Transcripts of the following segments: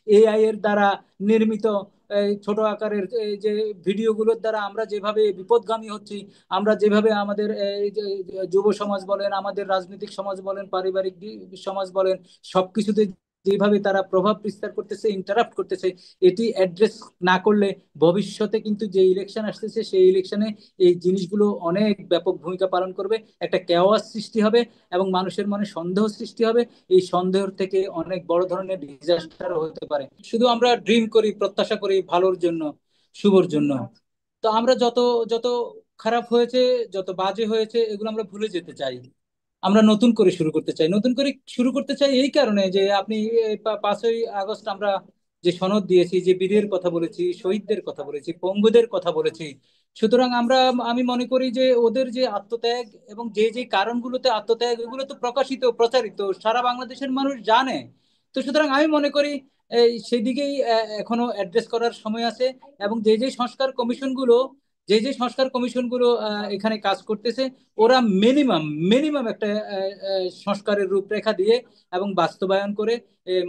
AI এর দ্বারা নির্মিত এই ছোট আকারের এই যে ভিডিওগুলোর দ্বারা আমরা যেভাবে বিপদগামী হচ্ছি, আমরা যেভাবে আমাদের এই যে যুব সমাজ বলেন, আমাদের রাজনৈতিক সমাজ বলেন, পারিবারিক সমাজ বলেন, সবকিছুতে যেভাবে তারা প্রভাব বিস্তার করতেছে, ইন্টারাপ্ট করতেছে, এটি অ্যাড্রেস না করলে ভবিষ্যতে কিন্তু যে ইলেকশন আসতেছে সেই ইলেকশনে এই জিনিসগুলো অনেক ব্যাপক ভূমিকা পালন করবে। একটা কেওয়াস সৃষ্টি হবে এবং মানুষের মনে সন্দেহ সৃষ্টি হবে। এই সন্দেহ থেকে অনেক বড় ধরনের ডিজাস্টার হতে পারে। শুধু আমরা ড্রিম করি, প্রত্যাশা করি ভালোর জন্য, শুভর জন্য। তো আমরা যত যত খারাপ হয়েছে, যত বাজে হয়েছে, এগুলো আমরা ভুলে যেতে চাই। আমরা নতুন করে শুরু করতে চাই, নতুন করে শুরু করতে চাই এই কারণে যে আপনি এই 5ই আগস্ট আমরা যে সনদ দিয়েছি, যে বীরের কথা বলেছি, শহীদদের কথা বলেছি, পঙ্গুদের কথা বলেছি। সুতরাং আমি মনে করি যে ওদের যে আত্মত্যাগ এবং যে যে কারণগুলোতে আত্মত্যাগ, এগুলো তো প্রকাশিত, প্রচারিত, সারা বাংলাদেশের মানুষ জানে। তো সুতরাং আমি মনে করি এই সেদিকেই এখনো অ্যাড্রেস করার সময় আছে। এবং যে যে সংস্কার কমিশনগুলো এখানে কাজ করতেছে, ওরা মিনিমাম মিনিমাম একটা সংস্কারের রূপরেখা দিয়ে এবং বাস্তবায়ন করে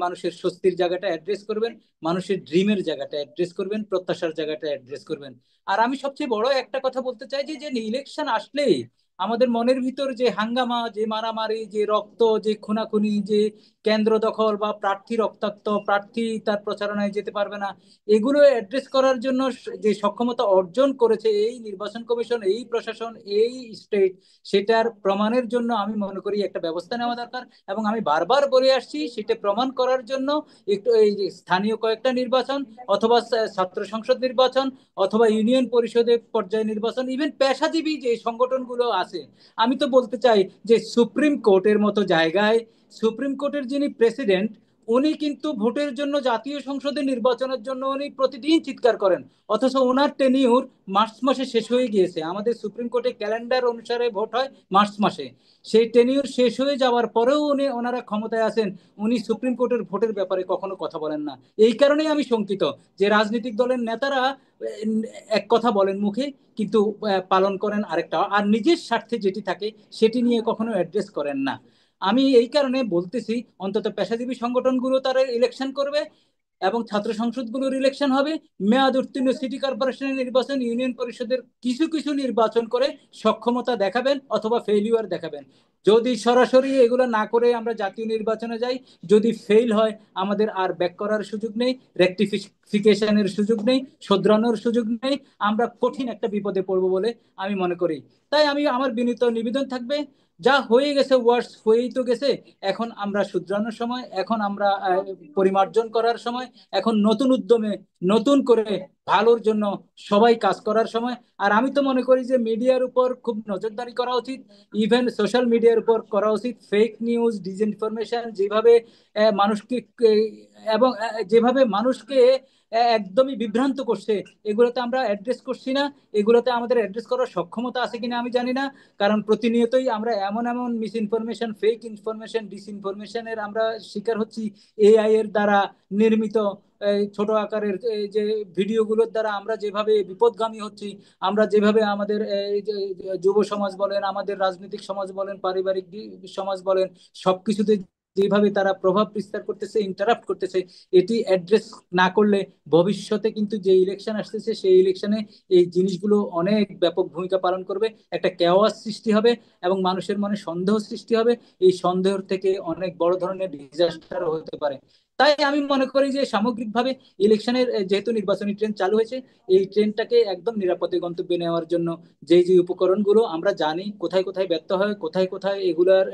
মানুষের স্বস্তির জায়গাটা অ্যাড্রেস করবেন, মানুষের ড্রিমের জায়গাটা অ্যাড্রেস করবেন, প্রত্যাশার জায়গাটা অ্যাড্রেস করবেন। আর আমি সবচেয়ে বড় একটা কথা বলতে চাই যে যে ইলেকশন আসলেই আমাদের মনের ভিতর যে হাঙ্গামা, যে মারামারি, যে রক্ত, যে খুনাখুনি, যে কেন্দ্র দখল বা প্রার্থী রক্তাক্ত, প্রার্থী তার প্রচারণায় যেতে পারবে না, এগুলো অ্যাড্রেস করার জন্য যে সক্ষমতা অর্জন করেছে এই নির্বাচন কমিশন, এই প্রশাসন, এই স্টেট, সেটার প্রমাণের জন্য আমি মনে করি একটা ব্যবস্থা নেওয়া দরকার। এবং আমি বারবার বলে আসছি, সেটা প্রমাণ করার জন্য একটু এই যে স্থানীয় কয়েকটা নির্বাচন, অথবা ছাত্র সংসদ নির্বাচন, অথবা ইউনিয়ন পরিষদের পর্যায়ে নির্বাচন, ইভেন পেশাজীবী যে সংগঠনগুলো আছে, আমি তো বলতে চাই যে সুপ্রিম কোর্টের মতো জায়গায় সুপ্রিম কোর্টের যিনি প্রেসিডেন্ট, উনি কিন্তু ভোটের জন্য, জাতীয় সংসদে নির্বাচনের জন্য উনি প্রতিদিন চিৎকার করেন, অথচ ওনার টেনিউর মার্চ মাসে শেষ হয়ে গিয়েছে। আমাদের সুপ্রিম কোর্টে ক্যালেন্ডার অনুসারে ভোট হয় মার্চ মাসে। সেই টেনিউর শেষ হয়ে যাওয়ার পরেও ওনারা ক্ষমতায় আছেন, উনি সুপ্রিম কোর্টের ভোটের ব্যাপারে কখনো কথা বলেন না। এই কারণেই আমি শঙ্কিত যে রাজনৈতিক দলের নেতারা এক কথা বলেন মুখে, কিন্তু পালন করেন আরেকটা, আর নিজের স্বার্থে যেটি থাকে সেটি নিয়ে কখনো অ্যাড্রেস করেন না। আমি এই কারণে বলতেছি, অন্তত পেশাজীবী সংগঠনগুলো তারা ইলেকশন করবে এবং ছাত্র সংসদগুলোর ইলেকশন হবে, মেয়াদ উত্তীর্ণ সিটি কর্পোরেশনের নির্বাচন, ইউনিয়ন পরিষদের কিছু কিছু নির্বাচন করে সক্ষমতা দেখাবেন অথবা ফেলিওর দেখাবেন। যদি সরাসরি এগুলো না করে আমরা জাতীয় নির্বাচনে যাই, যদি ফেল হয়, আমাদের আর ব্যাক করার সুযোগ নেই, রেকটিফিকেশনের সুযোগ নেই, শোধরানোর সুযোগ নেই। আমরা কঠিন একটা বিপদে পড়বো বলে আমি মনে করি। তাই আমার বিনীত নিবেদন থাকবে, যা হয়ে গেছে ওয়ার্স হয়েই তো গেছে, এখন আমরা শুধরানোর সময়, এখন আমরা পরিমার্জন করার সময়, এখন নতুন উদ্যমে, নতুন করে ভালোর জন্য সবাই কাজ করার সময়। আর আমি তো মনে করি যে মিডিয়ার উপর খুব নজরদারি করা উচিত, ইভেন সোশ্যাল মিডিয়ার উপর করা উচিত। ফেক নিউজ, ডিসইনফরমেশন যেভাবে মানুষকে এবং যেভাবে মানুষকে একদমই বিভ্রান্ত করছে, এগুলোতে আমরা অ্যাড্রেস করছি না। এগুলোতে আমাদের অ্যাড্রেস করার সক্ষমতা আছে কিনা আমি জানি না, কারণ প্রতিনিয়তই আমরা এমন এমন মিস ইনফরমেশন, ফেক ইনফরমেশন, ডিসইনফরমেশনের আমরা শিকার হচ্ছি। এআই এর দ্বারা নির্মিত এই ছোট আকারের এই যে ভিডিওগুলোর দ্বারা আমরা যেভাবে বিপদগামী হচ্ছি, আমরা যেভাবে আমাদের এই যে যুব সমাজ বলেন, আমাদের রাজনৈতিক সমাজ বলেন, পারিবারিক সমাজ বলেন, সবকিছুতে যেভাবে তারা প্রভাব বিস্তার করতেছে, ইন্টারাপ্ট করতেছে, এটি অ্যাড্রেস না করলে ভবিষ্যতে কিন্তু যে ইলেকশন আসতেছে সেই ইলেকশনে এই জিনিসগুলো অনেক ব্যাপক ভূমিকা পালন করবে। একটা কেওয়াস সৃষ্টি হবে এবং মানুষের মনে সন্দেহ সৃষ্টি হবে। এই সন্দেহ থেকে অনেক বড় ধরনের ডিজাস্টার হতে পারে। তাই আমি মনে করি যে সামগ্রিকভাবে ইলেকশনের যেহেতু নির্বাচনী ট্রেন চালু হয়েছে, এই ট্রেনটাকে একদম নিরাপদে গন্তব্যে নেওয়ার জন্য যে যে উপকরণগুলো আমরা জানি কোথায় কোথায় ব্যর্থ হয়, কোথায় কোথায় এগুলার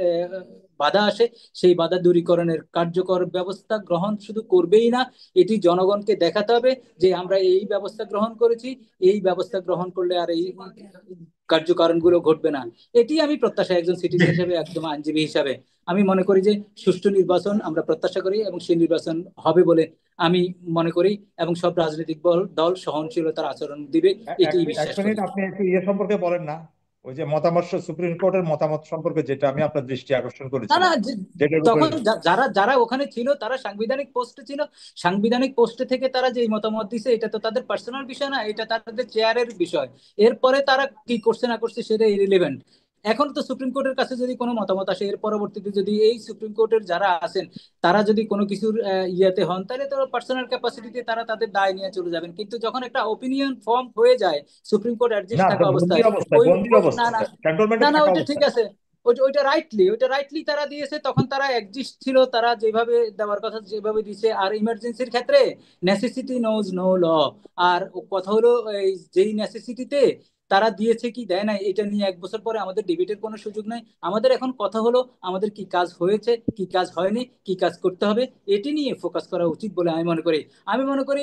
বাধা আসে, সেই বাধা দূরীকরণের কার্যকর ব্যবস্থা গ্রহণ শুধু করবেই না, এটি জনগণকে দেখাতে হবে যে আমরা এই ব্যবস্থা গ্রহণ করেছি, এই ব্যবস্থা গ্রহণ করলে আর এই কার্যকারণগুলো ঘটবে না। এটি আমি প্রত্যাশা, একজন সিটিজেন হিসেবে, একদম আইনজীবী হিসাবে আমি মনে করি যে সুষ্ঠু নির্বাচন আমরা প্রত্যাশা করি এবং সেই নির্বাচন হবে বলে আমি মনে করি। এবং সব রাজনৈতিক দল সহনশীলতার আচরণ দিবে, এটি এক বিশ্বাস মিনিট, করি। আপনি একটু ইয়ে সম্পর্কে বলেন না, ওই যে মতামত, সুপ্রিম কোর্টের মতামত সম্পর্কে যেটা আমি আপনার দৃষ্টি আকর্ষণ না না, করেছিলাম, যেটার উপরে। তখন যারা যারা ওখানে ছিল তারা সাংবিধানিক পোস্টে ছিল, সাংবিধানিক পোস্টে থেকে তারা যে মতামত দিছে এটা তো তাদের পার্সোনাল বিষয় না, এটা তাদের চেয়ারের বিষয়। এরপরে তারা কি করছে না করছে সেটা ইরিলেভেন্ট। এখন তো সুপ্রিম কোর্টের কাছে যদি কোনো মতামত আসে, এর পরবর্তীতে যদি এই সুপ্রিম কোর্টের যারা আছেন তারা যদি কোনো কিছুর ইয়াতে হন, তাহলে তো পার্সোনাল ক্যাপাসিটিতে তারা তাদের দায় নিয়ে চলে যাবেন। কিন্তু যখন একটা ওপিনিয়ন ফর্ম হয়ে যায় সুপ্রিম কোর্ট না, অ্যাডজাস্ট থাকা তো অবস্থায়, ওই বন্দি না অবস্থায়, না ক্যান্টনমেন্টে না না, থাকা ওইটা ঠিক অবস্থায়। আছে। ওইটা রাইটলি তারা দিয়েছে, তখন তারা এক্সিস্ট ছিল, তারা যেভাবে দেওয়ার কথা যেভাবে দিয়েছে। আর ইমার্জেন্সির ক্ষেত্রে নেসেসিটি নোজ নো ল। আর কথা হলো এই যেই নেসেসিটিতে তারা দিয়েছে কি দেয় নাই এটা নিয়ে 1 বছর পরে আমাদের ডিবেটের কোনো সুযোগ নাই। আমাদের এখন কথা হলো আমাদের কি কাজ হয়েছে, কি কাজ হয়নি, কি কাজ করতে হবে, এটি নিয়ে ফোকাস করা উচিত বলে আমি মনে করি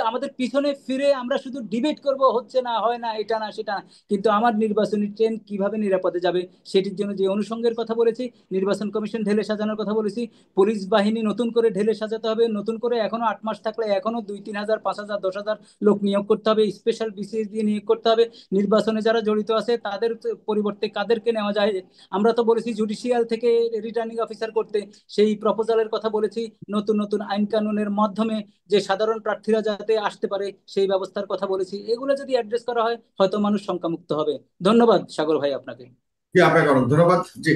আমাদের পিছনে ফিরে আমরা শুধু ডিবেট করব, হচ্ছে না হয় না এটা না সেটা না। কিন্তু আমার নির্বাচনী ট্রেন কিভাবে নিরাপদে যাবে সেটির জন্য যে অনুষঙ্গের কথা বলেছি, নির্বাচন কমিশন ঢেলে সাজানোর কথা বলেছি, পুলিশ বাহিনী নতুন করে ঢেলে সাজাতে হবে, নতুন করে এখনো 8 মাস থাকলে এখনো 2-3 হাজার 5 হাজার 10 হাজার লোক নিয়োগ করতে হবে, স্পেশাল বিসিএস দিয়ে নিয়োগ করতে হবে। নির্বাচনে যারা জড়িত আছে তাদের পরিবর্তে কাদেরকে নেওয়া যায়, আমরা তো বলেছি জুডিশিয়াল থেকে রিটার্নিং অফিসার করতে, সেই প্রপোজালের কথা বলেছি। নতুন নতুন আইন কানুনের মাধ্যমে যে সাধারণ প্রার্থীরা যাতে আসতে পারে সেই ব্যবস্থার কথা বলেছি। এগুলো যদি অ্যাড্রেস করা হয় হয়তো মানুষ শঙ্কামুক্ত হবে। ধন্যবাদ সাগর ভাই আপনাকে। জি, আপনাকে অনেক ধন্যবাদ। জি,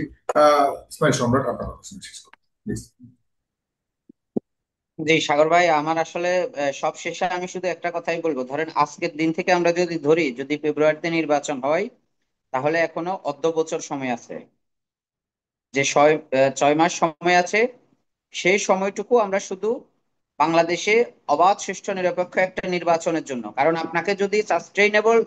ইসমাইল সম্রাট, আপনার কথা শেষ করুন প্লিজ। জি সাগর ভাই, আমার আসলে সব শেষে আমি শুধু একটা কথাই বলবো। ধরেন আজকের দিন থেকে আমরা যদি ধরি, যদি ফেব্রুয়ারিতে নির্বাচন হয়, তাহলে এখনো অর্ধ বছর সময় আছে। যে 6 মাস সময় আছে, সেই সময়টুকু আমরা শুধু বাংলাদেশে অবাধ সুষ্ঠু নিরপেক্ষ একটা নির্বাচনের জন্য, কারণ আপনাকে যদি সাস্টেইনেবল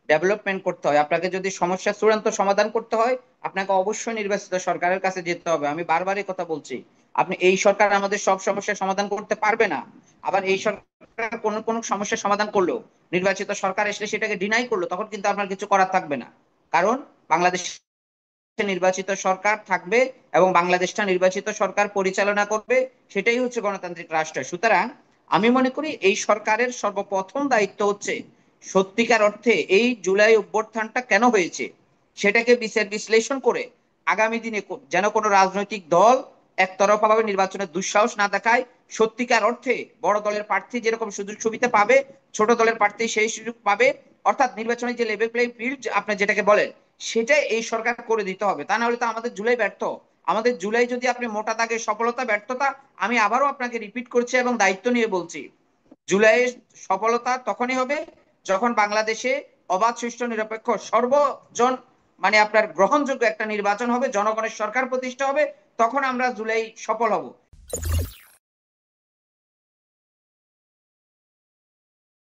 ডেভেলপমেন্ট করতে হয়, আপনাকে যদি সমস্যার চূড়ান্ত সমাধান করতে হয়, আপনাকে অবশ্যই নির্বাচিত সরকারের কাছে যেতে হবে। আমি বারবার এই কথা বলছি। আপনি এই সরকার আমাদের সব সমস্যার সমাধান করতে পারবে না। আবার এই সরকার কোন কোন সমস্যার সমাধান করলো, নির্বাচিত সরকার এসে সেটাকে ডিনাই করলো, তখন কিন্তু আপনার কিছু করার থাকবে না। কারণ বাংলাদেশ নির্বাচিত সরকার থাকবে এবং বাংলাদেশটা নির্বাচিত সরকার পরিচালনা করবে, সেটাই হচ্ছে গণতান্ত্রিক রাষ্ট্র। সুতরাং আমি মনে করি এই সরকারের সর্বপ্রথম দায়িত্ব হচ্ছে সত্যিকার অর্থে এই জুলাই অভ্যুত্থানটা কেন হয়েছে সেটাকে বিচার বিশ্লেষণ করে আগামী দিনে যেন কোনো রাজনৈতিক দল একতরফা ভাবে নির্বাচনের দুঃসাহস না দেখায়। সত্যিকার অর্থে বড় দলের প্রার্থী যেরকম সুযোগ সুবিধা পাবে, ছোট দলের প্রার্থী সেই সুযোগ পাবে। অর্থাৎ নির্বাচনের যে লেভেল প্লেইং ফিল্ড আপনি যেটাকে বলেন, সেটাই এই সরকার করে দিতে হবে। তা না হলে তো আমাদের জুলাই ব্যর্থ। আমাদের জুলাই যদি আপনি মোটা দাগে সফলতা ব্যর্থতা, আমি আবারও আপনাকে রিপিট করছি এবং দায়িত্ব নিয়ে বলছি, জুলাইয়ের সফলতা তখনই হবে যখন বাংলাদেশে অবাধ সুষ্ঠু নিরপেক্ষ সর্বজন মানে আপনার গ্রহণযোগ্য একটা নির্বাচন হবে, জনগণের সরকার প্রতিষ্ঠা হবে, তখন আমরা জুলাই সফল হব।